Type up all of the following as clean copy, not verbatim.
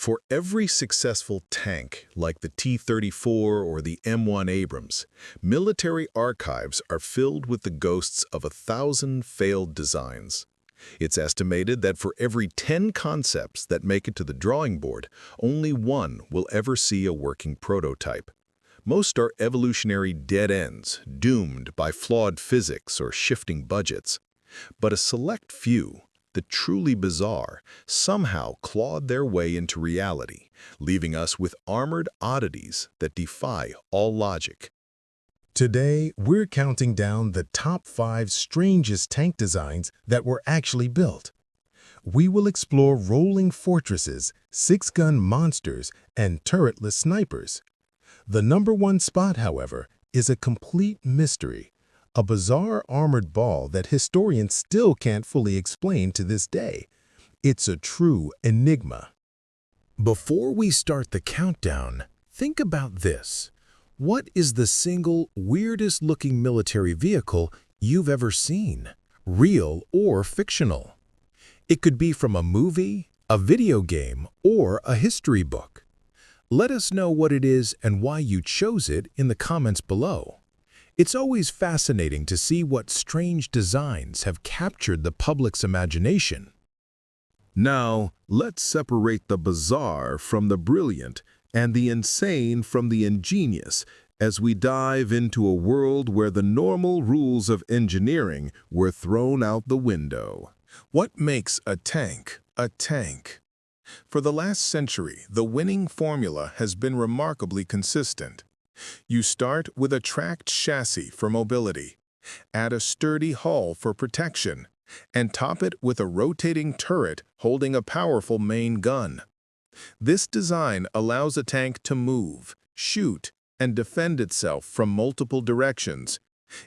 For every successful tank, like the T-34 or the M1 Abrams, military archives are filled with the ghosts of 1,000 failed designs. It's estimated that for every 10 concepts that make it to the drawing board, only one will ever see a working prototype. Most are evolutionary dead ends, doomed by flawed physics or shifting budgets. But a select few, the truly bizarre, somehow clawed their way into reality, leaving us with armored oddities that defy all logic. Today, we're counting down the top 5 strangest tank designs that were actually built. We will explore rolling fortresses, 6-gun monsters, and turretless snipers. The #1 spot, however, is a complete mystery, a bizarre armored ball that historians still can't fully explain to this day. It's a true enigma. Before we start the countdown, think about this. What is the single weirdest-looking military vehicle you've ever seen, real or fictional? It could be from a movie, a video game, or a history book. Let us know what it is and why you chose it in the comments below. It's always fascinating to see what strange designs have captured the public's imagination. Now, let's separate the bizarre from the brilliant and the insane from the ingenious as we dive into a world where the normal rules of engineering were thrown out the window. What makes a tank a tank? For the last century, the winning formula has been remarkably consistent. You start with a tracked chassis for mobility, add a sturdy hull for protection, and top it with a rotating turret holding a powerful main gun. This design allows a tank to move, shoot, and defend itself from multiple directions.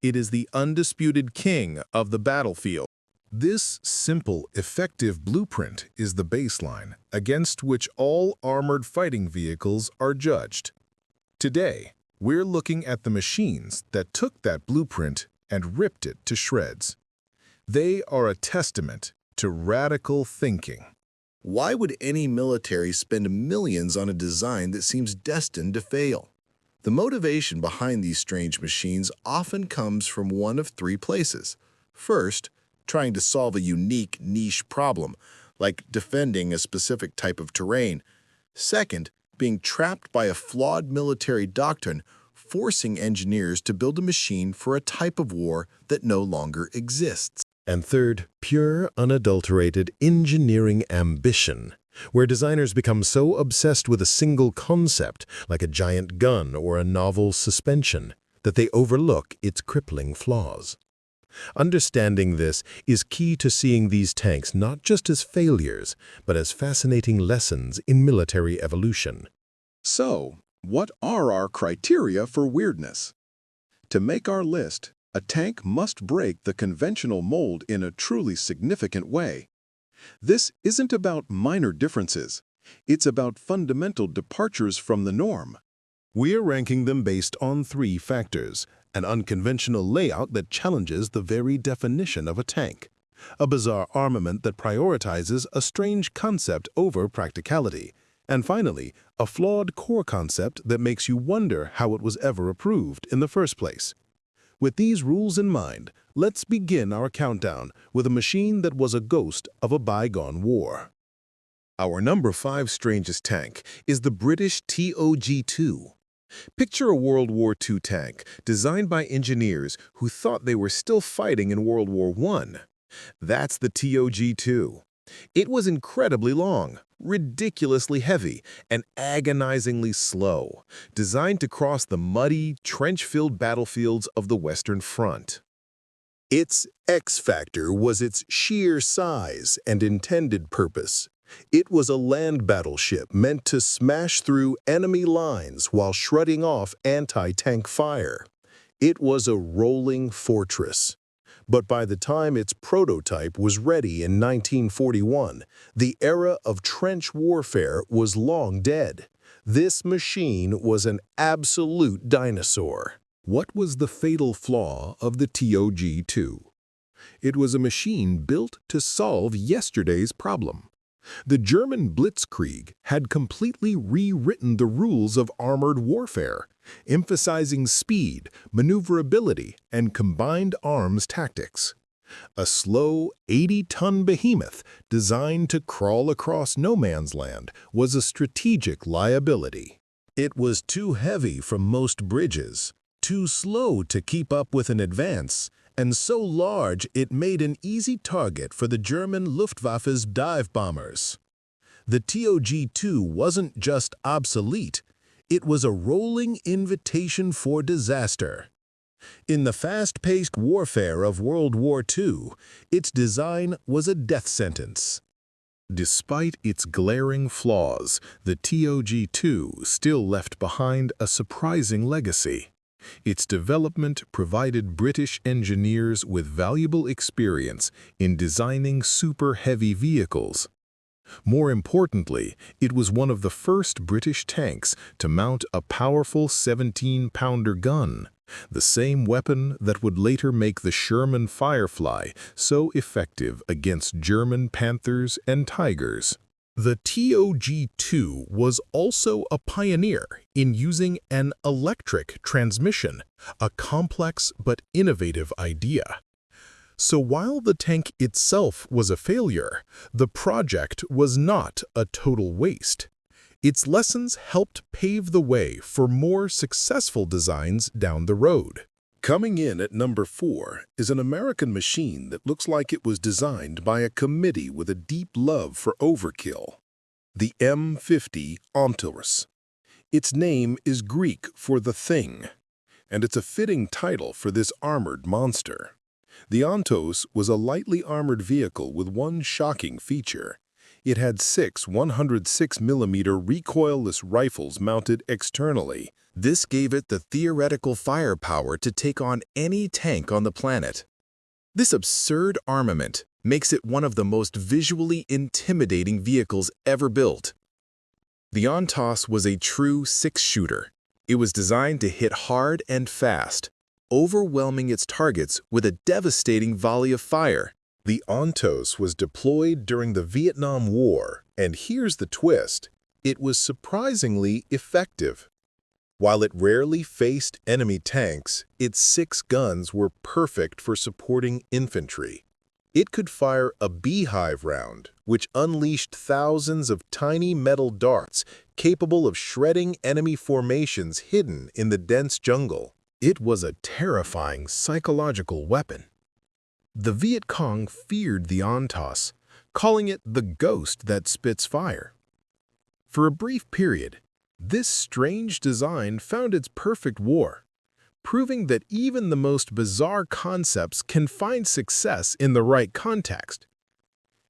It is the undisputed king of the battlefield. This simple, effective blueprint is the baseline against which all armored fighting vehicles are judged. Today, we're looking at the machines that took that blueprint and ripped it to shreds. They are a testament to radical thinking. Why would any military spend millions on a design that seems destined to fail? The motivation behind these strange machines often comes from one of 3 places. First, trying to solve a unique niche problem, like defending a specific type of terrain. Second, being trapped by a flawed military doctrine, forcing engineers to build a machine for a type of war that no longer exists. And third, pure, unadulterated engineering ambition, where designers become so obsessed with a single concept, like a giant gun or a novel suspension, that they overlook its crippling flaws. Understanding this is key to seeing these tanks not just as failures, but as fascinating lessons in military evolution. So, what are our criteria for weirdness? To make our list, a tank must break the conventional mold in a truly significant way. This isn't about minor differences. It's about fundamental departures from the norm. We're ranking them based on 3 factors: an unconventional layout that challenges the very definition of a tank, a bizarre armament that prioritizes a strange concept over practicality, and finally, a flawed core concept that makes you wonder how it was ever approved in the first place. With these rules in mind, let's begin our countdown with a machine that was a ghost of a bygone war. Our #5 strangest tank is the British TOG II. Picture a World War II tank designed by engineers who thought they were still fighting in World War I. That's the TOG II. It was incredibly long, ridiculously heavy, and agonizingly slow, designed to cross the muddy, trench-filled battlefields of the Western Front. Its X factor was its sheer size and intended purpose. It was a land battleship meant to smash through enemy lines while shrugging off anti-tank fire. It was a rolling fortress. But by the time its prototype was ready in 1941, the era of trench warfare was long dead. This machine was an absolute dinosaur. What was the fatal flaw of the TOG II? It was a machine built to solve yesterday's problem. The German Blitzkrieg had completely rewritten the rules of armored warfare, emphasizing speed, maneuverability, and combined arms tactics. A slow, 80-ton behemoth designed to crawl across no man's land was a strategic liability. It was too heavy for most bridges, too slow to keep up with an advance, and so large it made an easy target for the German Luftwaffe's dive bombers. The TOG II wasn't just obsolete, it was a rolling invitation for disaster. In the fast-paced warfare of World War II, its design was a death sentence. Despite its glaring flaws, the TOG II still left behind a surprising legacy. Its development provided British engineers with valuable experience in designing super-heavy vehicles. More importantly, it was one of the first British tanks to mount a powerful 17-pounder gun, the same weapon that would later make the Sherman Firefly so effective against German Panthers and Tigers. The TOG II was also a pioneer in using an electric transmission, a complex but innovative idea. So while the tank itself was a failure, the project was not a total waste. Its lessons helped pave the way for more successful designs down the road. Coming in at number 4 is an American machine that looks like it was designed by a committee with a deep love for overkill. The M50 Ontos. Its name is Greek for the Thing, and it's a fitting title for this armored monster. The Ontos was a lightly armored vehicle with one shocking feature. It had 6 106mm recoilless rifles mounted externally. This gave it the theoretical firepower to take on any tank on the planet. This absurd armament makes it one of the most visually intimidating vehicles ever built. The Ontos was a true six-shooter. It was designed to hit hard and fast, overwhelming its targets with a devastating volley of fire. The Ontos was deployed during the Vietnam War, and here's the twist: it was surprisingly effective. While it rarely faced enemy tanks, its 6 guns were perfect for supporting infantry. It could fire a beehive round, which unleashed thousands of tiny metal darts capable of shredding enemy formations hidden in the dense jungle. It was a terrifying psychological weapon. The Viet Cong feared the Ontos, calling it the ghost that spits fire. For a brief period, this strange design found its perfect war, proving that even the most bizarre concepts can find success in the right context.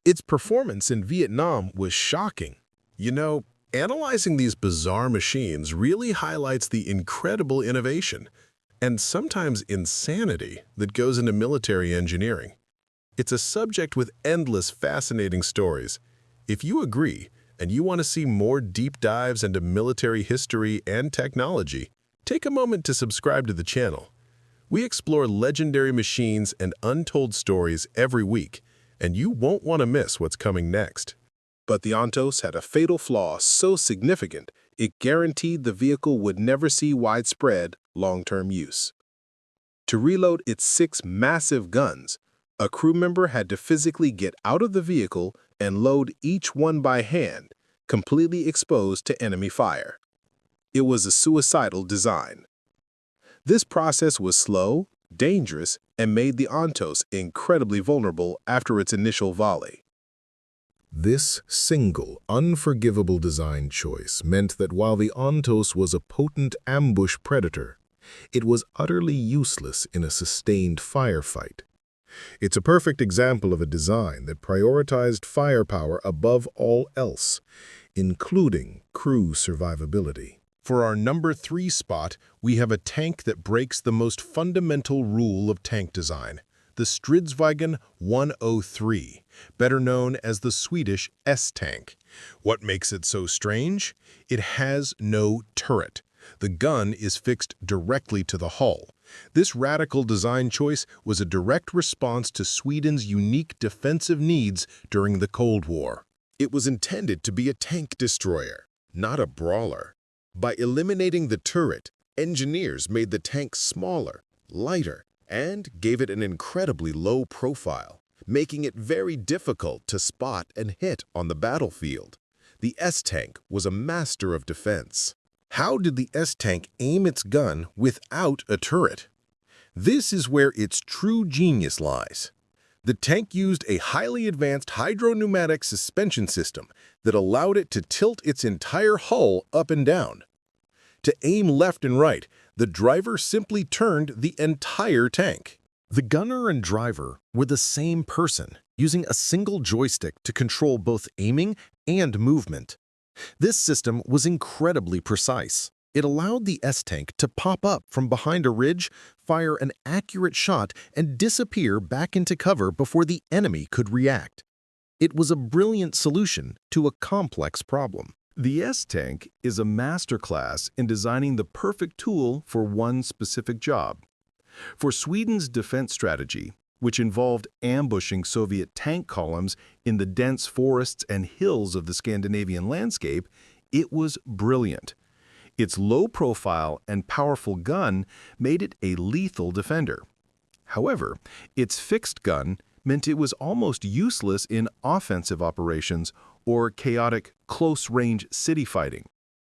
Its performance in Vietnam was shocking. You know, analyzing these bizarre machines really highlights the incredible innovation and sometimes insanity that goes into military engineering. It's a subject with endless fascinating stories. If you agree and you want to see more deep dives into military history and technology, take a moment to subscribe to the channel. We explore legendary machines and untold stories every week, and you won't want to miss what's coming next. But the Ontos had a fatal flaw so significant it guaranteed the vehicle would never see widespread, long-term use. To reload its 6 massive guns, a crew member had to physically get out of the vehicle and load each one by hand, completely exposed to enemy fire. It was a suicidal design. This process was slow, dangerous, and made the Ontos incredibly vulnerable after its initial volley. This single, unforgivable design choice meant that while the Ontos was a potent ambush predator, it was utterly useless in a sustained firefight. It's a perfect example of a design that prioritized firepower above all else, including crew survivability. For our number 3 spot, we have a tank that breaks the most fundamental rule of tank design, the Stridsvagn 103, better known as the Swedish S-tank. What makes it so strange? It has no turret. The gun is fixed directly to the hull. This radical design choice was a direct response to Sweden's unique defensive needs during the Cold War. It was intended to be a tank destroyer, not a brawler. By eliminating the turret, engineers made the tank smaller, lighter, and gave it an incredibly low profile, making it very difficult to spot and hit on the battlefield. The S-tank was a master of defense. How did the S-tank aim its gun without a turret? This is where its true genius lies. The tank used a highly advanced hydro-pneumatic suspension system that allowed it to tilt its entire hull up and down. To aim left and right, the driver simply turned the entire tank. The gunner and driver were the same person, using a single joystick to control both aiming and movement. This system was incredibly precise. It allowed the S-tank to pop up from behind a ridge, fire an accurate shot, and disappear back into cover before the enemy could react. It was a brilliant solution to a complex problem. The S-tank is a masterclass in designing the perfect tool for one specific job. For Sweden's defense strategy, which involved ambushing Soviet tank columns in the dense forests and hills of the Scandinavian landscape, it was brilliant. Its low profile and powerful gun made it a lethal defender. However, its fixed gun meant it was almost useless in offensive operations or chaotic, close-range city fighting.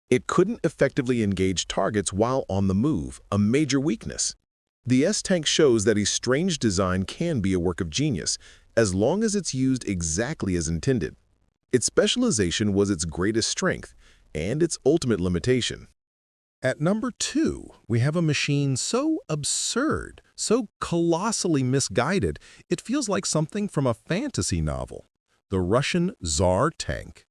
It couldn't effectively engage targets while on the move, a major weakness. The S-tank shows that a strange design can be a work of genius, as long as it's used exactly as intended. Its specialization was its greatest strength and its ultimate limitation. At number 2, we have a machine so absurd, so colossally misguided, it feels like something from a fantasy novel. The Russian Tsar Tank.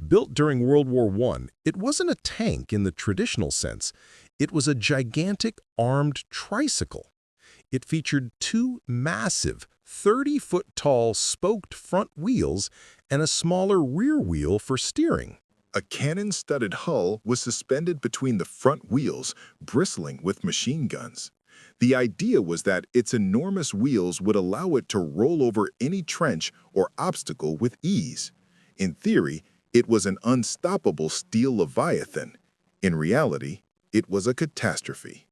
Built during World War I, it wasn't a tank in the traditional sense. It was a gigantic armed tricycle. It featured 2 massive, 30-foot-tall spoked front wheels and a smaller rear wheel for steering. A cannon-studded hull was suspended between the front wheels, bristling with machine guns. The idea was that its enormous wheels would allow it to roll over any trench or obstacle with ease. In theory, it was an unstoppable steel leviathan. In reality, it was a catastrophe.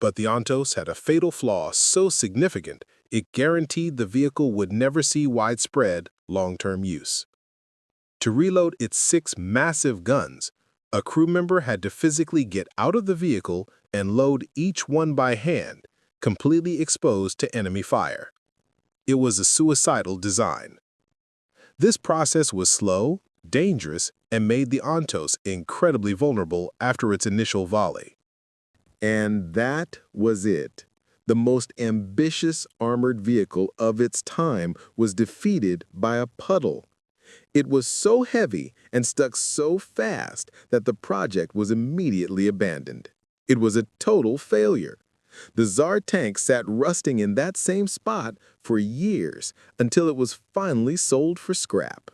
But the Ontos had a fatal flaw so significant, it guaranteed the vehicle would never see widespread, long-term use. To reload its 6 massive guns, a crew member had to physically get out of the vehicle and load each one by hand, completely exposed to enemy fire. It was a suicidal design. This process was slow, dangerous, and made the Ontos incredibly vulnerable after its initial volley. And that was it. The most ambitious armored vehicle of its time was defeated by a puddle. It was so heavy and stuck so fast that the project was immediately abandoned. It was a total failure. The Tsar Tank sat rusting in that same spot for years until it was finally sold for scrap.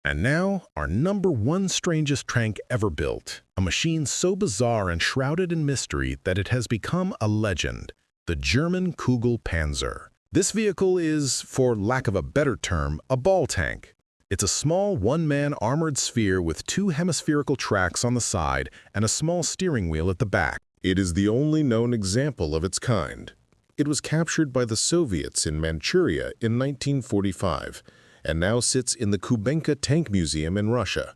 And now, our number 1 strangest tank ever built, a machine so bizarre and shrouded in mystery that it has become a legend, the German Kugelpanzer. This vehicle is, for lack of a better term, a ball tank. It's a small one-man armored sphere with 2 hemispherical tracks on the side and a small steering wheel at the back. It is the only known example of its kind. It was captured by the Soviets in Manchuria in 1945 and now sits in the Kugelpanzer Tank Museum in Russia,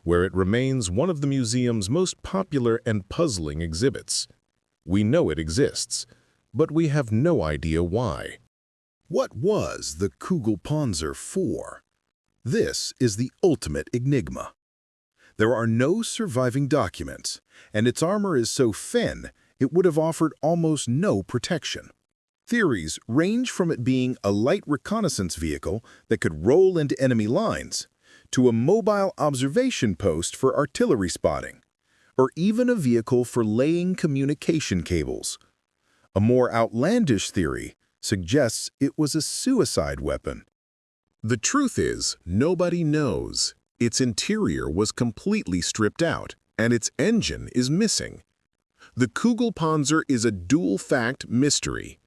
where it remains one of the museum's most popular and puzzling exhibits. We know it exists, but we have no idea why. What was the Kugelpanzer for? This is the ultimate enigma. There are no surviving documents, and its armor is so thin it would have offered almost no protection. Theories range from it being a light reconnaissance vehicle that could roll into enemy lines, to a mobile observation post for artillery spotting, or even a vehicle for laying communication cables. A more outlandish theory suggests it was a suicide weapon. The truth is, nobody knows. Its interior was completely stripped out, and its engine is missing. The Kugelpanzer is a dual-fact mystery.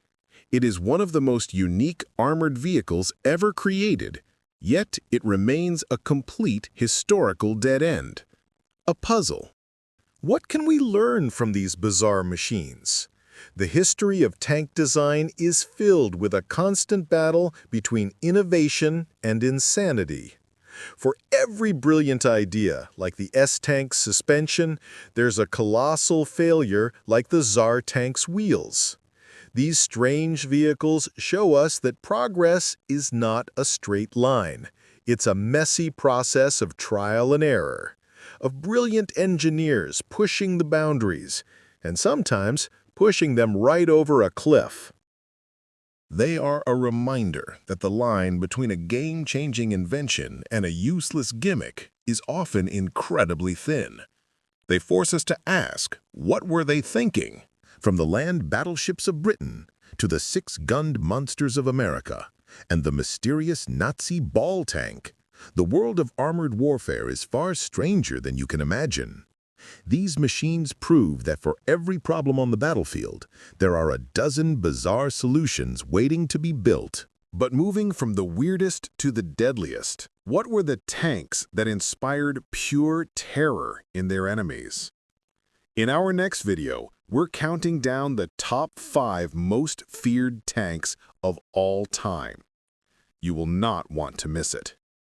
It is one of the most unique armored vehicles ever created, Yet it remains a complete historical dead end. A puzzle. What can we learn from these bizarre machines? The history of tank design is filled with a constant battle between innovation and insanity. For every brilliant idea, like the S-tank's suspension, there's a colossal failure like the Tsar tank's wheels. These strange vehicles show us that progress is not a straight line. It's a messy process of trial and error, of brilliant engineers pushing the boundaries, and sometimes pushing them right over a cliff. They are a reminder that the line between a game-changing invention and a useless gimmick is often incredibly thin. They force us to ask, what were they thinking? From the land battleships of Britain to the six-gunned monsters of America and the mysterious Nazi ball tank, the world of armored warfare is far stranger than you can imagine. These machines prove that for every problem on the battlefield, there are a dozen bizarre solutions waiting to be built. But moving from the weirdest to the deadliest, what were the tanks that inspired pure terror in their enemies? In our next video, we're counting down the top 5 most feared tanks of all time. You will not want to miss it.